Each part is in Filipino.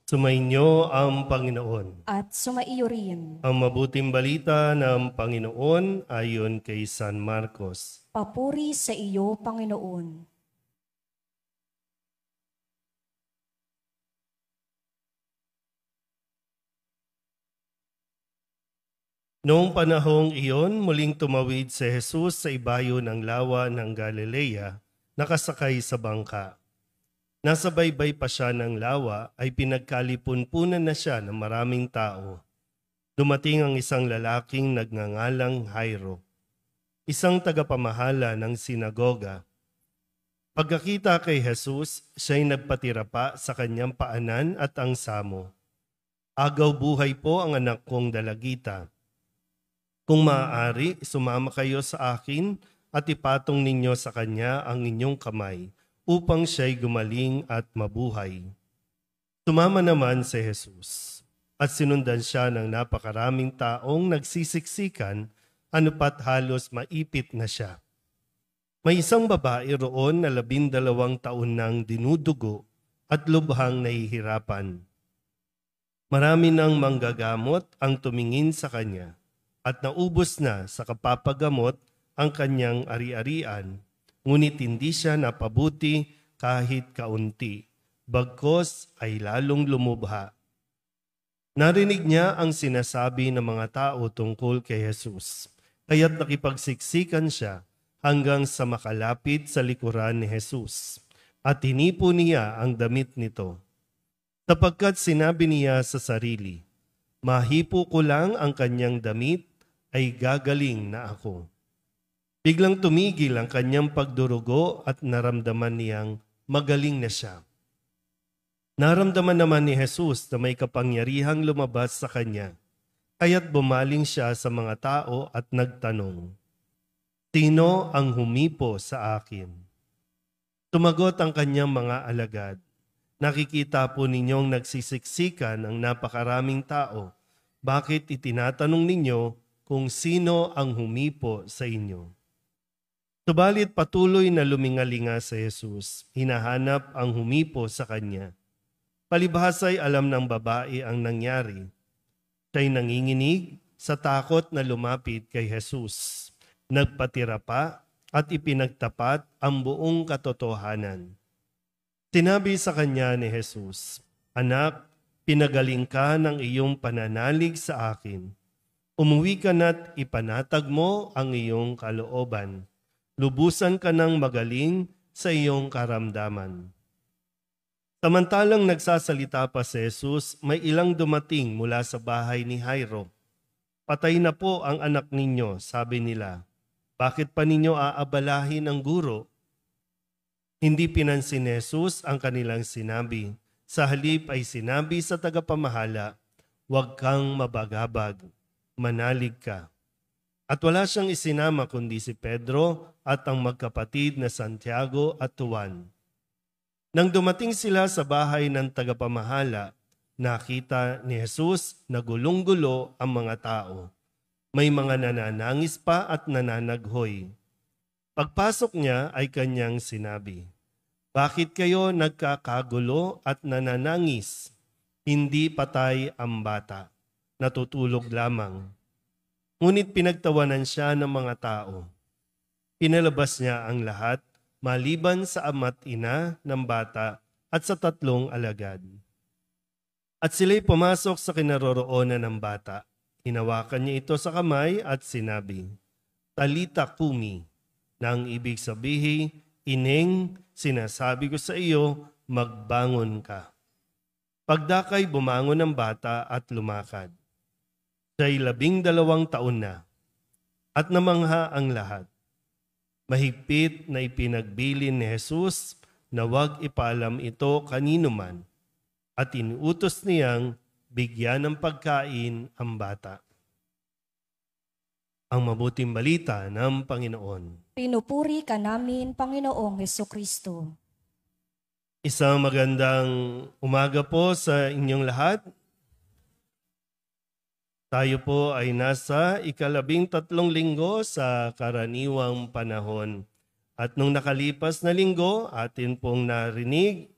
Sumainyo ang Panginoon. At sumaiyo rin. Ang mabuting balita ng Panginoon ayon kay San Marcos. Papuri sa iyo, Panginoon. Noong panahong iyon, muling tumawid si Jesus sa ibayo ng lawa ng Galilea, nakasakay sa bangka. Nasa baybay pa siya ng lawa ay pinagkalipunpunan na siya ng maraming tao. Dumating ang isang lalaking nagngangalang Jairo, isang tagapamahala ng sinagoga. Pagkakita kay Jesus, siya'y nagpatira pa sa kanyang paanan at ang samo. Agaw buhay po ang anak kong dalagita. Kung maaari, sumama kayo sa akin at ipatong ninyo sa kanya ang inyong kamay, upang siya'y gumaling at mabuhay. Sumama naman si Jesus, at sinundan siya ng napakaraming taong nagsisiksikan, anupat halos maipit na siya. May isang babae roon na 12 taon nang dinudugo at lubhang nahihirapan. Marami ng manggagamot ang tumingin sa kanya, at naubos na sa kapapagamot ang kanyang ari-arian. Ngunit hindi siya napabuti kahit kaunti, bagkos ay lalong lumubha. Narinig niya ang sinasabi ng mga tao tungkol kay Jesus, kaya't nakipagsiksikan siya hanggang sa makalapit sa likuran ni Jesus, at hinipo niya ang damit nito. Sapagkat sinabi niya sa sarili, mahipo ko lang ang kanyang damit ay gagaling na ako. Biglang tumigil ang kanyang pagdurugo at naramdaman niyang magaling na siya. Naramdaman naman ni Jesus na may kapangyarihang lumabas sa kanya, kaya't bumaling siya sa mga tao at nagtanong, sino ang humipo sa akin? Tumagot ang kanyang mga alagad, nakikita po ninyong nagsisiksikan ang napakaraming tao, bakit itinatanong ninyo kung sino ang humipo sa inyo? Subalit patuloy na lumingalinga sa Jesus, hinahanap ang humipo sa kanya. Palibhasa'y alam ng babae ang nangyari. Siya'y nanginginig sa takot na lumapit kay Jesus. Nagpatira pa at ipinagtapat ang buong katotohanan. Sinabi sa kanya ni Jesus, anak, pinagaling ka ng iyong pananalig sa akin. Umuwi ka na't ipanatag mo ang iyong kalooban. Lubusan ka ng magaling sa iyong karamdaman. Samantalang nagsasalita pa si Jesus, may ilang dumating mula sa bahay ni Jairo. Patay na po ang anak ninyo, sabi nila. Bakit pa ninyo aabalahin ang guro? Hindi pinansin ni Jesus ang kanilang sinabi. Sa halip ay sinabi sa tagapamahala, huwag kang mabagabag, manalig ka. At wala siyang isinama kundi si Pedro at ang magkapatid na Santiago at Juan. Nang dumating sila sa bahay ng tagapamahala, nakita ni Jesus na gulong-gulo ang mga tao. May mga nananangis pa at nananaghoy. Pagpasok niya ay kanyang sinabi, bakit kayo nagkakagulo at nananangis? Hindi patay ang bata, natutulog lamang. Ngunit pinagtawanan siya ng mga tao. Pinalabas niya ang lahat, maliban sa ama't ina ng bata at sa 3 alagad. At sila'y pumasok sa kinaroroonan ng bata. Hinawakan niya ito sa kamay at sinabi, Talita kumi, na ang ibig sabihin, Ineng, sinasabi ko sa iyo, magbangon ka. Pagdakay bumangon ang bata at lumakad. Siya'y 12 taon na, at namangha ang lahat. Mahigpit na ipinagbilin ni Jesus na huwag ipaalam ito kanino man, at inuutos niyang bigyan ng pagkain ang bata. ang mabuting balita ng Panginoon. Pinupuri ka namin, Panginoong Hesukristo. Isang magandang umaga po sa inyong lahat. Tayo po ay nasa 13 linggo sa karaniwang panahon. At nung nakalipas na linggo, atin pong narinig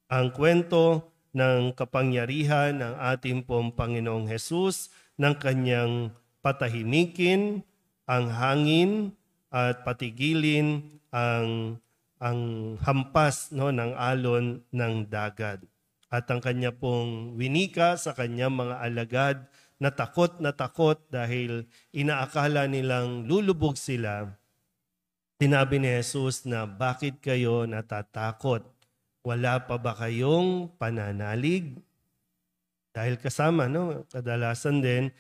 ang kwento ng kapangyarihan ng ating pong Panginoong Hesus ng kanyang patahimikin ang hangin at patigilin ang hampas ng alon ng dagat. At ang kanya pong winika sa kanyang mga alagad na takot dahil inaakala nilang lulubog sila. Sinabi ni Jesus na, bakit kayo natatakot? Wala pa ba kayong pananalig? Dahil kasama, kadalasan din,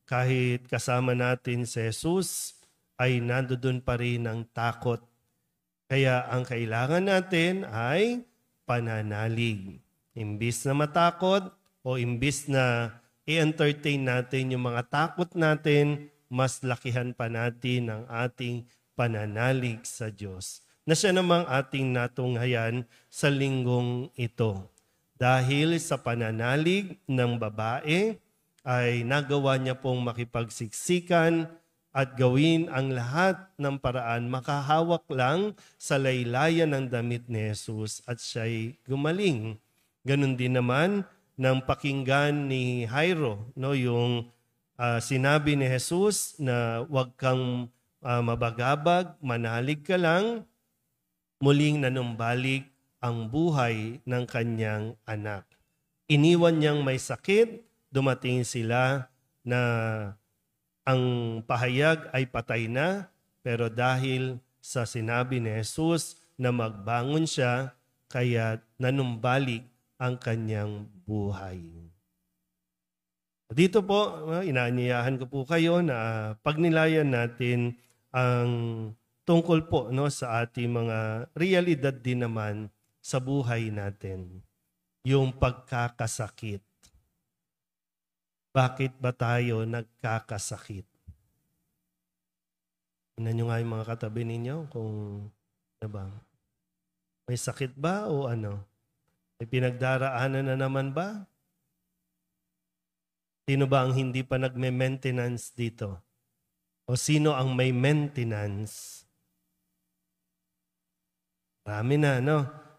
kahit kasama natin si Jesus, ay nandoon pa rin ang takot. Kaya ang kailangan natin ay pananalig. Imbis na matakot o imbis na i-entertain natin yung mga takot natin, mas lakihan pa natin ang ating pananalig sa Diyos. Na siya namang ating natunghayan sa linggong ito. Dahil sa pananalig ng babae, ay nagawa niya pong makipagsiksikan at gawin ang lahat ng paraan makahawak lang sa laylayan ng damit ni Jesus at siya'y gumaling. Ganon din naman ng pakinggan ni Jairo, yung sinabi ni Jesus na huwag kang mabagabag, manalig ka lang, muling nanumbalik ang buhay ng kanyang anak. Iniwan niyang may sakit, dumating sila na ang pahayag ay patay na, pero dahil sa sinabi ni Jesus na magbangon siya, kaya nanumbalik ang kanyang buhay. Dito po, inaanyayahan ko po kayo na pagnilayan natin ang tungkol po sa ating mga realidad din naman sa buhay natin. Yung pagkakasakit. Bakit ba tayo nagkakasakit? Tingnan nyo nga yung mga katabi ninyo kung may sakit ba o ano? May pinagdaraanan na naman ba? Sino ba ang hindi pa nagme-maintenance dito? O sino ang may maintenance? Marami na,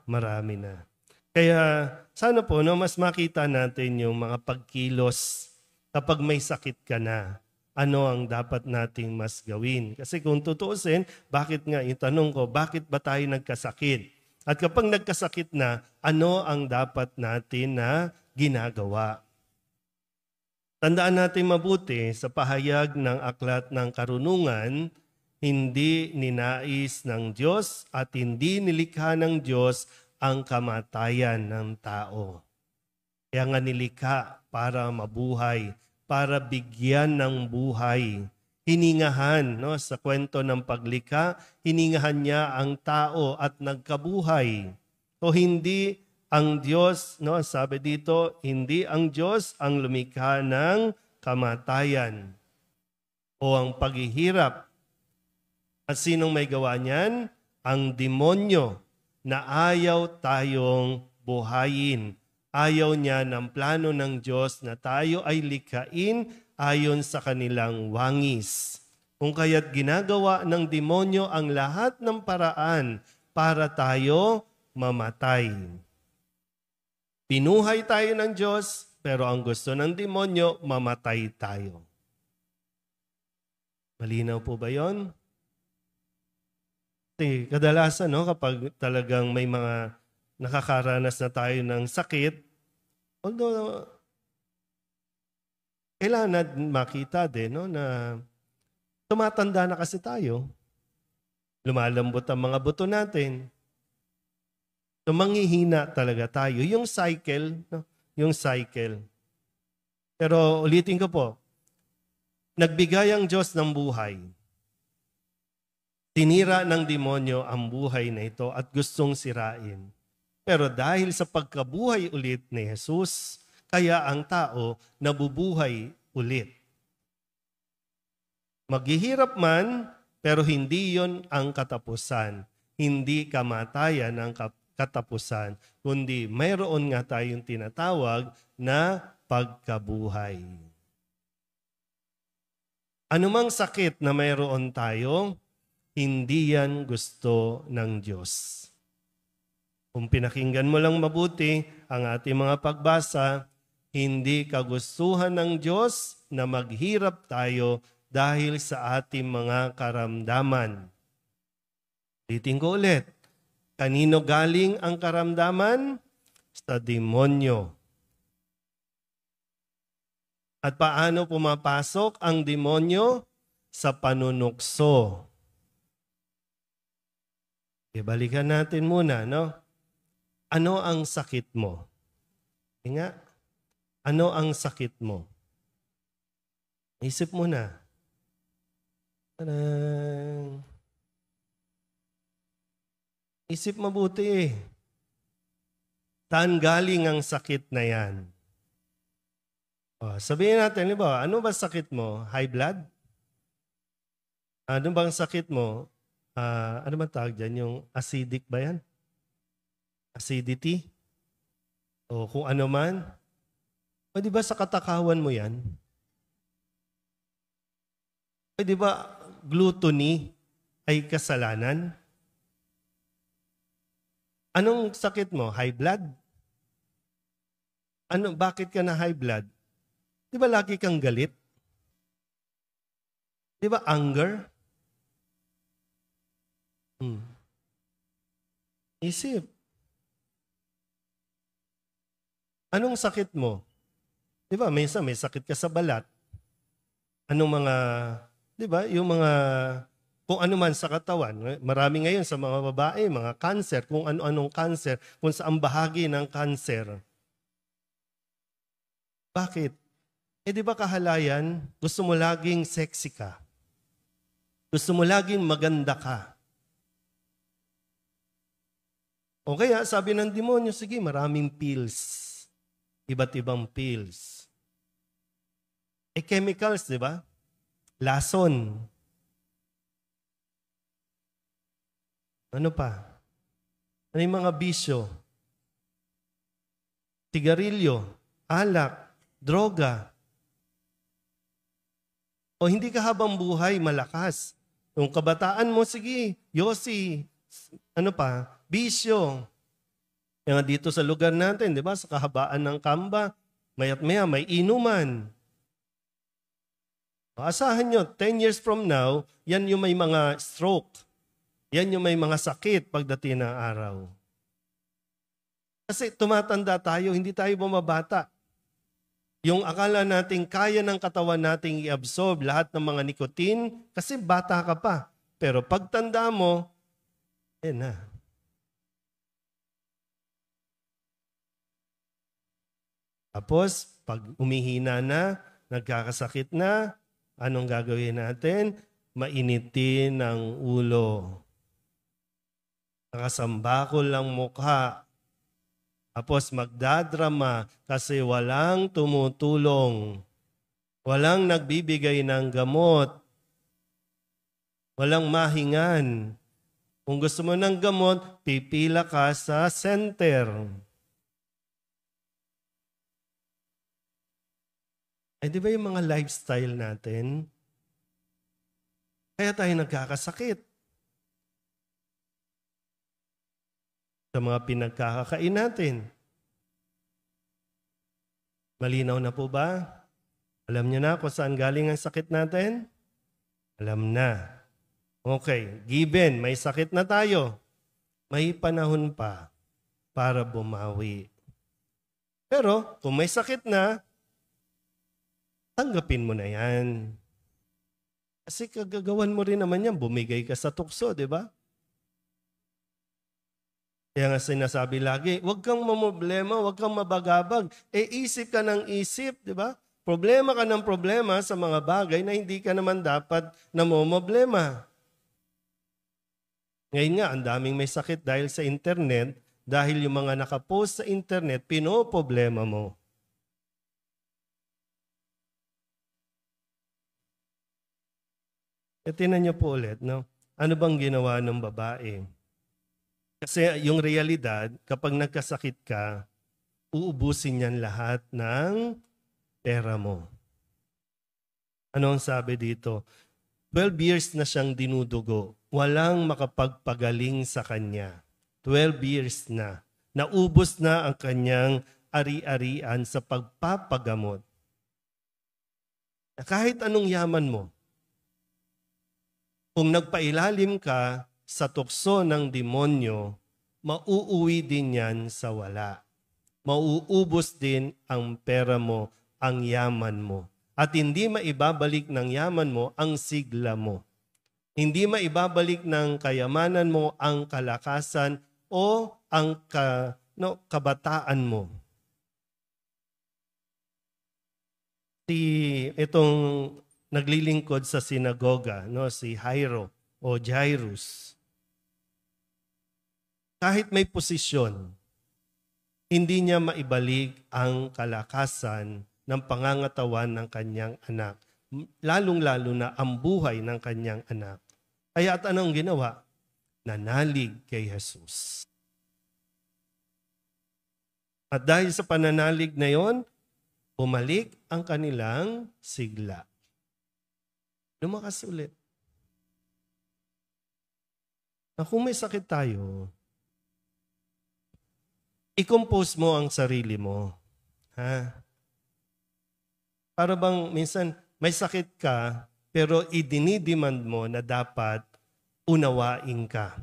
Marami na. Kaya sana po mas makita natin yung mga pagkilos kapag may sakit ka na. Ano ang dapat nating mas gawin? Kasi kung tutuusin, bakit nga, itanong ko, bakit ba tayo nagkasakit? At kapag nagkasakit na, ano ang dapat natin na ginagawa? Tandaan natin mabuti sa pahayag ng Aklat ng Karunungan, hindi ninais ng Diyos at hindi nilikha ng Diyos ang kamatayan ng tao. Kaya nga nilikha para mabuhay, para bigyan ng buhay. Hiningahan, sa kwento ng paglikha, hiningahan niya ang tao at nagkabuhay. O hindi ang Diyos, sabi dito, hindi ang Diyos ang lumikha ng kamatayan o ang paghihirap. At sinong may gawa niyan? Ang demonyo na ayaw tayong buhayin. Ayaw niya ng plano ng Diyos na tayo ay likhain ayon sa kanilang wangis. Kung kaya't ginagawa ng demonyo ang lahat ng paraan para tayo mamatay. Pinuhay tayo ng Diyos, pero ang gusto ng demonyo, mamatay tayo. Malinaw po ba yon? Kasi kadalasan, kapag talagang may mga nakakaranas na tayo ng sakit, although kailangan natin makita din na tumatanda na kasi tayo. Lumalambot ang mga buto natin. So manghihina talaga tayo. Yung cycle, yung cycle. Pero ulitin ko po, nagbigay ang Diyos ng buhay. Tinira ng demonyo ang buhay na ito at gustong sirain. Pero dahil sa pagkabuhay ulit ni Jesus, kaya ang tao nabubuhay ulit. Maghihirap man, pero hindi yon ang katapusan. Hindi kamatayan ang katapusan, kundi mayroon nga tayong tinatawag na pagkabuhay. Anumang sakit na mayroon tayo, hindi yan gusto ng Diyos. Kung pinakinggan mo lang mabuti ang ating mga pagbasa, hindi kagustuhan ng Diyos na maghirap tayo dahil sa ating mga karamdaman. Ulitin ko ulit. Kanino galing ang karamdaman? Sa demonyo. At paano pumapasok ang demonyo? Sa panunukso. Balikan natin muna, no? Ano ang sakit mo? Nga, ano ang sakit mo? Isip mo na. Tadang. Isip mabuti. Saan galing ang sakit na yan? Sabihin natin, ano ba sakit mo? High blood? Ano bang sakit mo? Ano ba tawag dyan? Yung acidic ba yan? Acidity? O kung ano man? O di ba sa katakawan mo yan? O di ba gluttony ay kasalanan? Anong sakit mo? High blood? Bakit ka na high blood? Di ba lagi kang galit? Di ba anger? Isip. Anong sakit mo? Di ba, may sakit ka sa balat. Anong mga, di ba, yung mga, kung ano man sa katawan. Marami ngayon sa mga babae, mga cancer, kung ano-anong cancer, kung saan bahagi ng cancer. Bakit? Di ba kahalayan, gusto mo laging sexy ka. Gusto mo laging maganda ka. O kaya, sabi ng demonyo, sige, maraming pills. Iba't ibang pills. Chemicals, di ba? Lason. Ano pa? Ano yung mga bisyo? Sigarilyo, alak, droga. O hindi ka habang buhay malakas. Yung kabataan mo, sige, yosi, ano pa? Bisyo. Yung dito sa lugar natin, di ba? Sa kahabaan ng kamba, maya't maya may inuman. Asahan nyo, 10 years from now, yan yung may mga stroke. Yan yung may mga sakit pagdating ng araw. Kasi tumatanda tayo, hindi tayo bumabata. Yung akala nating kaya ng katawan nating i-absorb lahat ng mga nicotine, kasi bata ka pa. Pero pagtanda mo, na. Tapos, pag umihina na, nagkakasakit na, anong gagawin natin? Mainitin ang ulo. Nakasambakol ang mukha. Tapos magdadrama kasi walang tumutulong. Walang nagbibigay ng gamot. Walang mahingan. Kung gusto mo ng gamot, pipila ka sa center. Di ba yung mga lifestyle natin? Kaya tayo nagkakasakit. Sa mga pinagkakakain natin. Malinaw na po ba? Alam niyo na kung saan galing ang sakit natin? Alam na. Okay, given, may sakit na tayo. May panahon pa para bumawi. Pero kung may sakit na, tanggapin mo na yan. Kasi kagagawan mo rin naman yan, bumigay ka sa tukso, di ba? Kaya nga sinasabi lagi, huwag kang mamroblema, huwag kang mabagabag. Isip ka ng isip, di ba? Problema ka ng problema sa mga bagay na hindi ka naman dapat namomoblema. Ngayon nga, ang daming may sakit dahil sa internet, dahil yung mga nakapost sa internet, pinoproblema mo. Tingnan niyo po ulit, no? Ano bang ginawa ng babae? Kasi yung realidad, kapag nagkasakit ka, uubusin niyan lahat ng pera mo. Ano ang sabi dito? 12 years na siyang dinudugo. Walang makapagpagaling sa kanya. 12 years na. Naubos na ang kanyang ari-arian sa pagpapagamot. Kahit anong yaman mo, kung nagpailalim ka sa tukso ng demonyo, mauuwi din yan sa wala. Mauubos din ang pera mo, ang yaman mo. At hindi maibabalik ng yaman mo ang sigla mo. Hindi maibabalik ng kayamanan mo ang kalakasan o ang kabataan mo. Itong naglilingkod sa sinagoga, si Jairo o Jairus. Kahit may posisyon, hindi niya maibalik ang kalakasan ng pangangatawan ng kanyang anak. Lalong-lalo na ang buhay ng kanyang anak. Kaya at anong ginawa? Nanalig kay Jesus. At dahil sa pananalig na yon, bumalik ang kanilang sigla. Lumakas ulit. Kung may sakit tayo, i-compose mo ang sarili mo. Ha? Para bang minsan may sakit ka, pero idinidemand mo na dapat unawain ka.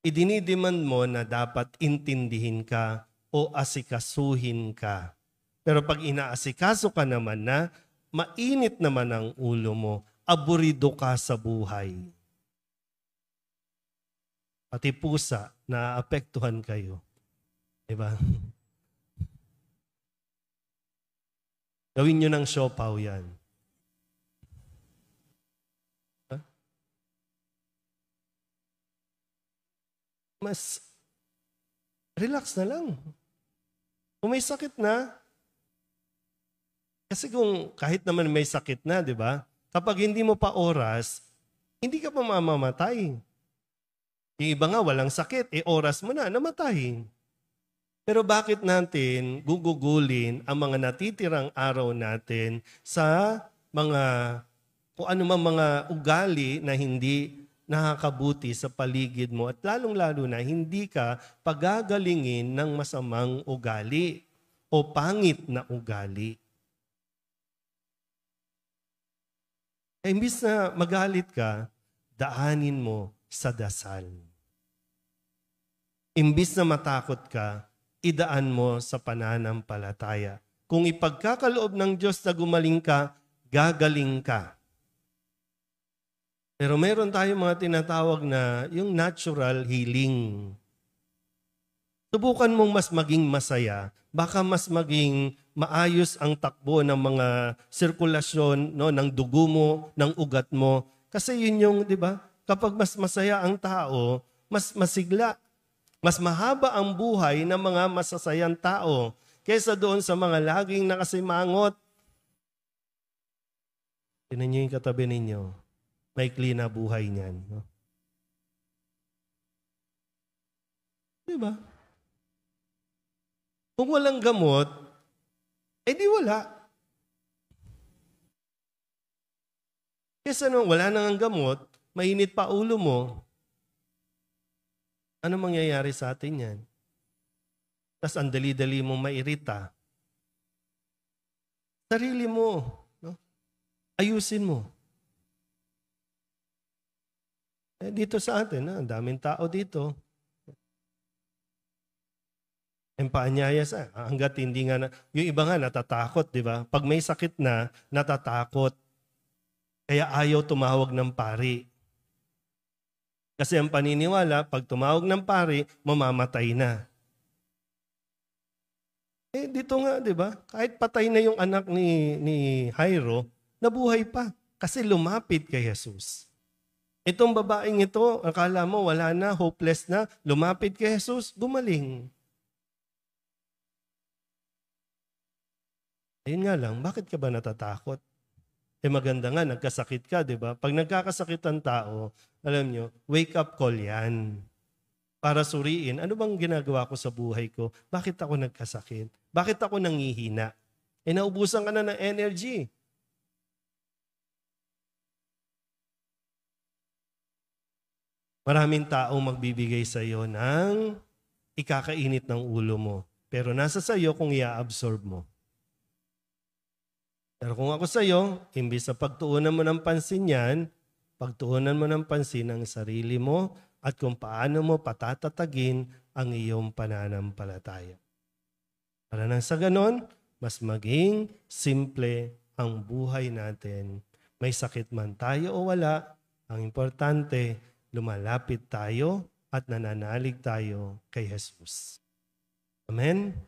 Idinidemand mo na dapat intindihin ka o asikasuhin ka. Pero pag inaasikaso ka naman na, mainit naman ang ulo mo, aburido ka sa buhay. Pati pusa, naapektuhan kayo. Diba? Gawin nyo ng siopaw yan. Huh? Mas relax na lang. Kung may sakit na, kasi kung kahit naman may sakit na, di ba? Kapag hindi mo pa oras, hindi ka pa mamamatay. Yung iba nga walang sakit, oras mo na, namatay. Pero bakit natin gugugulin ang mga natitirang araw natin sa mga, kung ano man mga ugali na hindi nakakabuti sa paligid mo at lalong-lalo na hindi ka pagagalingin ng masamang ugali o pangit na ugali. Imbis na magalit ka, daanin mo sa dasal. Imbis na matakot ka, idaan mo sa pananampalataya. Kung ipagkakaloob ng Diyos na gumaling ka, gagaling ka. Pero meron tayong mga tinatawag na yung natural healing. Subukan mong mas maging masaya, baka mas maging maayos ang takbo ng mga sirkulasyon ng dugo mo, ng ugat mo. Kasi yun yung, di ba? Kapag mas masaya ang tao, mas masigla. Mas mahaba ang buhay ng mga masasayang tao kaysa doon sa mga laging nakasimangot. Tingnan niyo yung katabi ninyo. Maikli na buhay niyan. No? Diba? Kung walang gamot, di wala. Kesa nung wala nang gamot, mainit pa ulo mo, ano mangyayari sa atin yan? Tapos ang dali-dali mong mairita. Sarili mo. No? Ayusin mo. Dito sa atin, ang daming tao dito. Paanyaya sa, hanggat hindi nga, yung iba nga natatakot, di ba? Pag may sakit na, natatakot. Kaya ayaw tumawag ng pari. Kasi ang paniniwala, pag tumawag ng pari, mamamatay na. Dito nga, di ba? Kahit patay na yung anak ni Jairo, nabuhay pa. Kasi lumapit kay Jesus. Itong babaeng ito, akala mo wala na, hopeless na, lumapit kay Jesus, gumaling. Ayun nga lang, bakit ka ba natatakot? Maganda nga, nagkasakit ka, di ba? Pag nagkakasakit ang tao, alam nyo, wake up call yan. Para suriin, ano bang ginagawa ko sa buhay ko? Bakit ako nagkasakit? Bakit ako nangihina? Naubusan ka na ng energy. Maraming taong magbibigay sa iyo ng ikakainit ng ulo mo. Pero nasa sa iyo kung i-absorb mo. Pero kung ako sa iyo, imbis na pagtuunan mo ng pansin yan, pagtuunan mo ng pansin ang sarili mo at kung paano mo patatatagin ang iyong pananampalataya. Para nang sa ganon, mas maging simple ang buhay natin. May sakit man tayo o wala, ang importante, lumalapit tayo at nananalig tayo kay Jesus. Amen?